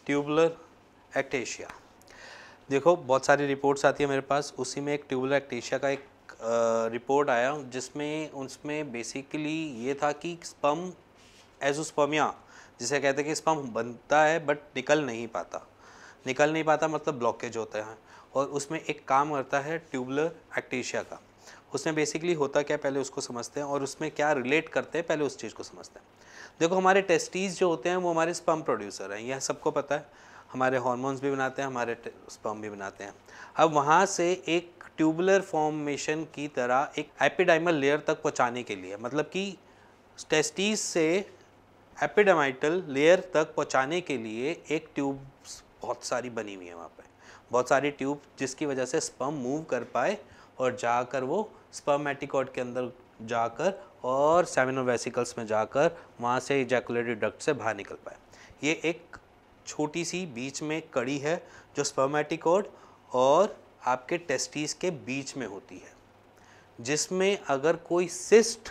Tubular एक्टेशिया। देखो बहुत सारी रिपोर्ट्स आती है मेरे पास, उसी में एक ट्यूबुलर एक्टेशिया का एक रिपोर्ट आया जिसमें उसमें बेसिकली ये था कि स्पर्म एज़ोस्पर्मिया, जिसे कहते हैं कि स्पर्म बनता है बट निकल नहीं पाता मतलब ब्लॉकेज होता है, और उसमें एक काम करता है ट्यूबुलर एक्टेशिया का। उसमें बेसिकली होता क्या पहले उसको समझते हैं, और उसमें क्या रिलेट करते हैं पहले उस चीज़ को समझते हैं। देखो हमारे टेस्टीज जो होते हैं वो हमारे स्पर्म प्रोड्यूसर हैं, यह सबको पता है। हमारे हार्मोन्स भी बनाते हैं, हमारे स्पर्म भी बनाते हैं। अब वहाँ से एक ट्यूबुलर फॉर्मेशन की तरह एक एपिडाइमल लेयर तक पहुँचाने के लिए, मतलब कि टेस्टीज से एपिडाइमल लेयर तक पहुँचाने के लिए एक ट्यूब बहुत सारी बनी हुई है वहाँ पे, बहुत सारी ट्यूब, जिसकी वजह से स्पर्म मूव कर पाए और जाकर वो स्पर्मेटिकॉइड के अंदर जाकर और सेमिनल वेसिकल्स में जाकर वहाँ से इजैकुलेटरी डक्ट से बाहर निकल पाए। ये एक छोटी सी बीच में कड़ी है जो स्पर्मेटिकॉइड और आपके टेस्टिस के बीच में होती है, जिसमें अगर कोई सिस्ट,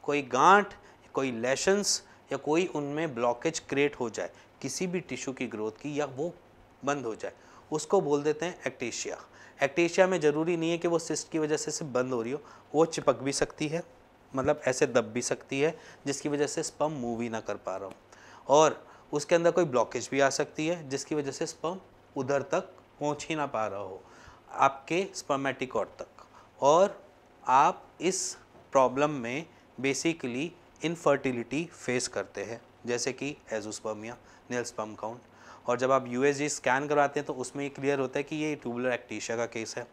कोई गांठ, कोई लेशंस या कोई उनमें ब्लॉकेज क्रिएट हो जाए किसी भी टिश्यू की ग्रोथ की, या वो बंद हो जाए, उसको बोल देते हैं एक्टेशिया। एक्टेशिया में ज़रूरी नहीं है कि वो सिस्ट की वजह से सिर्फ बंद हो रही हो, वो चिपक भी सकती है, मतलब ऐसे दब भी सकती है जिसकी वजह से स्पर्म मूव ही ना कर पा रहा हो, और उसके अंदर कोई ब्लॉकेज भी आ सकती है जिसकी वजह से स्पर्म उधर तक पहुंच ही ना पा रहा हो आपके स्पर्मेटिकॉइड तक, और आप इस प्रॉब्लम में बेसिकली इनफर्टिलिटी फेस करते हैं, जैसे कि एज़ोस्पर्मिया, नील स्पर्म काउंट। और जब आप यूएसजी स्कैन करवाते हैं तो उसमें ये क्लियर होता है कि ये ट्यूबुलर एक्टेशिया का केस है,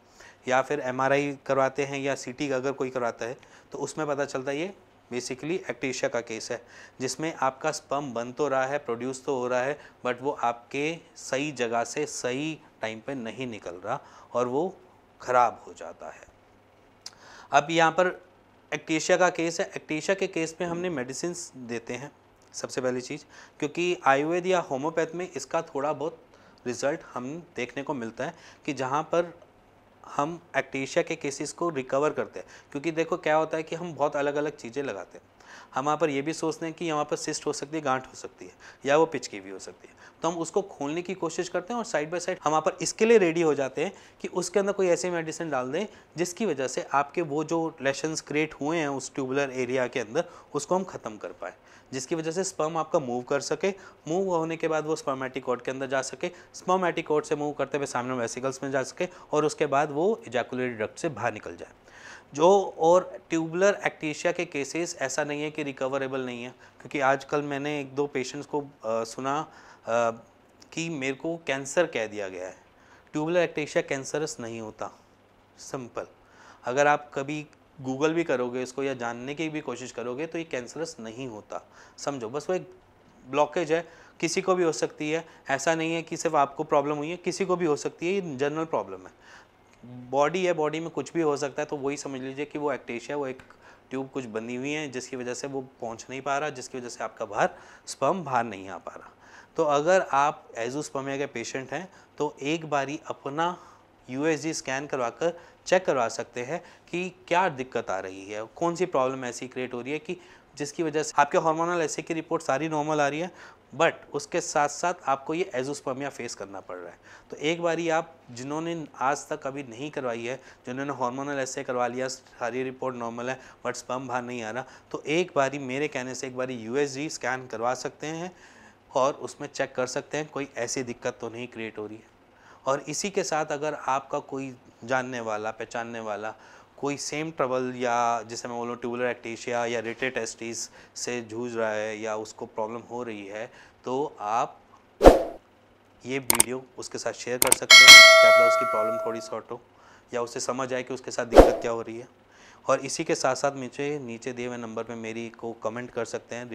या फिर एमआरआई करवाते हैं या सीटी अगर कोई करवाता है तो उसमें पता चलता है ये बेसिकली एक्टेशिया का केस है, जिसमें आपका स्पर्म बन तो रहा है, प्रोड्यूस तो हो रहा है, बट वो आपके सही जगह से सही टाइम पे नहीं निकल रहा और वो ख़राब हो जाता है। अब यहाँ पर एक्टेशिया का केस है। एक्टेशिया के केस में हमने मेडिसिन देते हैं सबसे पहली चीज़, क्योंकि आयुर्वेद या होम्योपैथ में इसका थोड़ा बहुत रिज़ल्ट हम देखने को मिलता है कि जहाँ पर हम एक्टेशिया के केसेस को रिकवर करते हैं। क्योंकि देखो क्या होता है कि हम बहुत अलग अलग चीज़ें लगाते हैं, हम वहाँ पर ये भी सोचते हैं कि यहाँ पर सिस्ट हो सकती है, गांठ हो सकती है, या वो पिचकी भी हो सकती है, तो हम उसको खोलने की कोशिश करते हैं और साइड बाय साइड हम वहाँ पर इसके लिए रेडी हो जाते हैं कि उसके अंदर कोई ऐसी मेडिसिन डाल दें जिसकी वजह से आपके वो जो लेशंस क्रिएट हुए हैं उस ट्यूबुलर एरिया के अंदर उसको हम ख़त्म कर पाए, जिसकी वजह से स्पर्म आपका मूव कर सके, मूव होने के बाद वो स्पर्मेटिकॉइड के अंदर जा सके, स्पर्मेटिकॉइड से मूव करते हुए सेमिनल वेसिकल्स में जा सके, और उसके बाद वो इजैकुलेटरी डक्ट से बाहर निकल जाए। जो और ट्यूबुलर एक्टेशिया के केसेस ऐसा नहीं है कि रिकवरेबल नहीं है, क्योंकि आजकल मैंने एक दो पेशेंट्स को सुना कि मेरे को कैंसर कह दिया गया है। ट्यूबुलर एक्टेशिया कैंसरस नहीं होता, सिंपल। अगर आप कभी गूगल भी करोगे इसको या जानने की भी कोशिश करोगे तो ये कैंसरस नहीं होता, समझो, बस वो एक ब्लॉकेज है, किसी को भी हो सकती है, ऐसा नहीं है कि सिर्फ आपको प्रॉब्लम हुई है, किसी को भी हो सकती है, ये जनरल प्रॉब्लम है, बॉडी है, बॉडी में कुछ भी हो सकता है। तो वही समझ लीजिए कि वो एक्टेशिया, वो एक ट्यूब कुछ बनी हुई है जिसकी वजह से वो पहुंच नहीं पा रहा, जिसकी वजह से आपका बाहर स्पर्म बाहर नहीं आ पा रहा। तो अगर आप एज़ोस्पर्मिया के पेशेंट हैं तो एक बारी अपना यूएसजी स्कैन करवाकर चेक करवा सकते हैं कि क्या दिक्कत आ रही है, कौन सी प्रॉब्लम ऐसी क्रिएट हो रही है कि जिसकी वजह से आपके हार्मोनल एसे की रिपोर्ट सारी नॉर्मल आ रही है, बट उसके साथ साथ आपको ये एज़ोस्पर्मिया फेस करना पड़ रहा है। तो एक बारी आप जिन्होंने आज तक कभी नहीं करवाई है, जिन्होंने हार्मोनल एसे करवा लिया, सारी रिपोर्ट नॉर्मल है बट स्पर्म बाहर नहीं आ रहा, तो एक बारी मेरे कहने से एक बारी यूएसजी स्कैन करवा सकते हैं और उसमें चेक कर सकते हैं कोई ऐसी दिक्कत तो नहीं क्रिएट हो रही है। और इसी के साथ अगर आपका कोई जानने वाला, पहचानने वाला कोई सेम ट्रबल, या जिसे मैं बोलूँ ट्यूबुलर एक्टेशिया या रिटेड टेस्टिस से जूझ रहा है या उसको प्रॉब्लम हो रही है, तो आप ये वीडियो उसके साथ शेयर कर सकते हैं, क्या पता उसकी प्रॉब्लम थोड़ी सॉर्ट हो या उसे समझ आए कि उसके साथ दिक्कत क्या हो रही है। और इसी के साथ साथ मुझे नीचे दिए हुए नंबर पे मेरी को कमेंट कर सकते हैं।